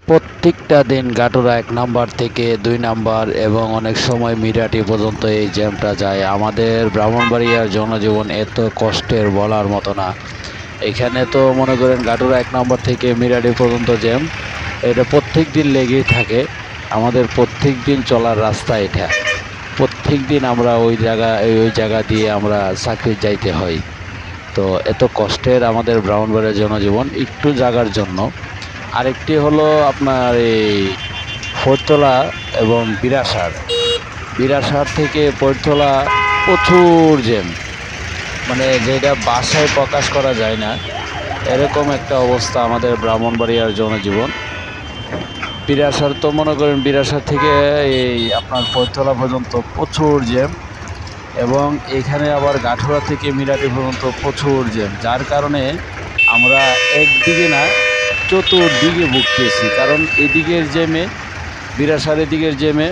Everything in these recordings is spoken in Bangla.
প্রত্যেকটা দিন গাটুরা ১ নাম্বার থেকে ২ নাম্বার এবং অনেক সময় মিরাটি পর্যন্ত এই জ্যামটা যায়। আমাদের ব্রাহ্মণবাড়িয়ার জনজীবন এত কষ্টের বলার মতো না। এখানে তো মনে করেন গাটুরা ১ নাম্বার থেকে মিরাটি পর্যন্ত জ্যাম, এটা প্রত্যেক দিন লেগেই থাকে। আমাদের প্রত্যেক দিন চলার রাস্তা এটা। প্রত্যেক দিন আমরা ওই জায়গা দিয়ে আমরা চাকরি যাইতে হয়। তো এত কষ্টের আমাদের ব্রাহ্মণবাড়িয়ার জনজীবন একটু জাগার জন্য। আরেকটি হলো আপনার এই ফরিদতলা এবং বিরাসার থেকে ফরিদতলা প্রচুর জ্যাম, মানে যেটা বাসায় প্রকাশ করা যায় না, এরকম একটা অবস্থা আমাদের ব্রাহ্মণবাড়িয়ার জনজীবন। বিরাসার তো মনে করেন বিরাসার থেকে এই আপনার ফরিদতলা পর্যন্ত প্রচুর জ্যাম, এবং এখানে আবার গাঠুরা থেকে মিরাটি পর্যন্ত প্রচুর জ্যাম, যার কারণে আমরা একদিকে না চতুর্দিকে ভুগতেছি। কারণ এদিকের জ্যামে, বিরাসার এদিকের জ্যামে,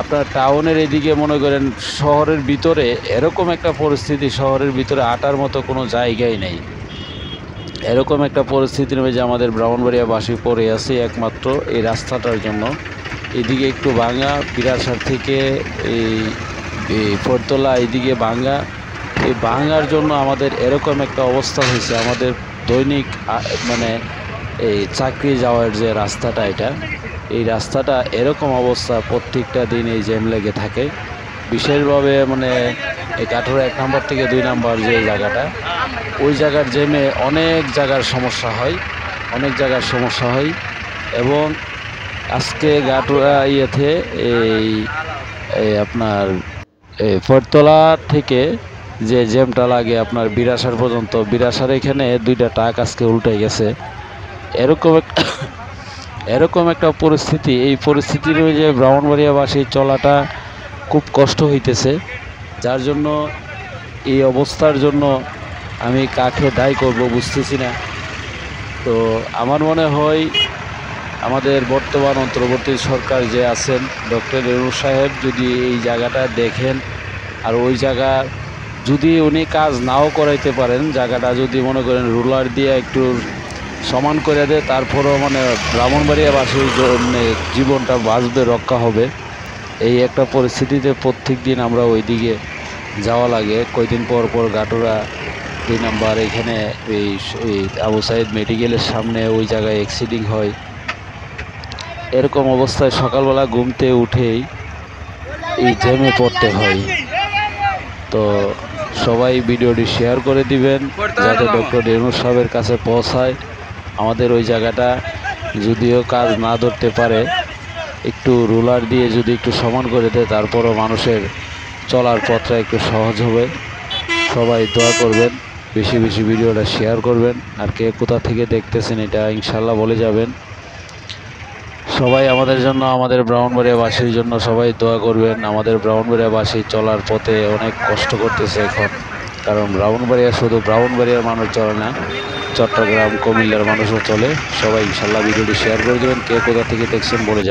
আপনার টাউনের এদিকে মনে করেন শহরের ভিতরে এরকম একটা পরিস্থিতি, শহরের ভিতরে হাঁটার মতো কোনো জায়গাই নেই। এরকম একটা পরিস্থিতির মধ্যে আমাদের ব্রাহ্মণবাড়িয়াবাসী পড়ে আছে একমাত্র এই রাস্তাটার জন্য। এদিকে একটু ভাঙা, বিরাসার থেকে এই ফরিদতলা এদিকে ভাঙা, এই ভাঙার জন্য আমাদের এরকম একটা অবস্থা হয়েছে। আমাদের দৈনিক মানে এই চাকরি যাওয়ার যে রাস্তাটা, এই রাস্তাটা এরকম অবস্থা, প্রত্যেকটা দিন এই জ্যাম লেগে থাকে। বিশেষভাবে মানে এই গাঠুরা ১ নাম্বার থেকে ২ নাম্বার যে জায়গাটা, ওই জায়গার জ্যামে অনেক জায়গার সমস্যা হয়। এবং আজকে গাঠুরা এই আপনার ফরিদতলা থেকে যে জ্যামটা লাগে আপনার বিরাসার পর্যন্ত, বিরাসার এখানে ২টা ট্রাক আজকে উল্টে গেছে। এরকম একটা পরিস্থিতি। এই পরিস্থিতির যে ব্রাহ্মণবাড়িয়াবাসী চলাটা খুব কষ্ট হইতেছে, যার জন্য এই অবস্থার জন্য আমি কাকে দায়ী করব বুঝতেছি না। তো আমার মনে হয় আমাদের বর্তমান অন্তর্বর্তী সরকার যে আছেন, ডক্টর ইউনূস সাহেব যদি এই জায়গাটা দেখেন, আর ওই জায়গা যদি উনি কাজ নাও করাইতে পারেন, জায়গাটা যদি মনে করেন রুলার দিয়ে একটু সমান করে দেয়, তারপরেও মানে ব্রাহ্মণবাড়িয়াবাসীর জন্য জীবনটা বাঁচবে, রক্ষা হবে। এই একটা পরিস্থিতিতে প্রত্যেক দিন আমরা ওই দিকে যাওয়া লাগে। কয়দিন পর গাটুরা ২ নাম্বার এখানে এই আবু সাইদ মেডিকেলের সামনে ওই জায়গায় অ্যাক্সিডেন্ট হয়। এরকম অবস্থায় সকালবেলা ঘুমতে উঠেই এই জ্যামে পড়তে হয়। তো সবাই ভিডিওটি শেয়ার করে দিবেন যাতে ডক্টর ইউনূস সাহেবের কাছে পৌঁছায়। আমাদের ওই জায়গাটা যদিও কাজ না ধরতে পারে, একটু রুলার দিয়ে যদি একটু সমান করে দেয়, তারপরও মানুষের চলার পথটা একটু সহজ হবে। সবাই দোয়া করবেন, বেশি বেশি ভিডিওটা শেয়ার করবেন, আর কে কোথা থেকে দেখতেছেন এটা ইনশাল্লাহ বলে যাবেন। সবাই আমাদের জন্য, আমাদের ব্রাহ্মণবাড়িয়াবাসীর জন্য সবাই দোয়া করবেন। আমাদের ব্রাহ্মণবাড়িয়াবাসী চলার পথে অনেক কষ্ট করতেছে এখন, কারণ ব্রাহ্মণবাড়িয়া শুধু ব্রাহ্মণবাড়িয়ার মানুষ চলে না, চট্টগ্রাম কুমিল্লার মানুষও চলে। সবাই ইনশাল্লাহ ভিডিওটি শেয়ার করে দেবেন, কে কোথা থেকে দেখছেন বলে যাবেন।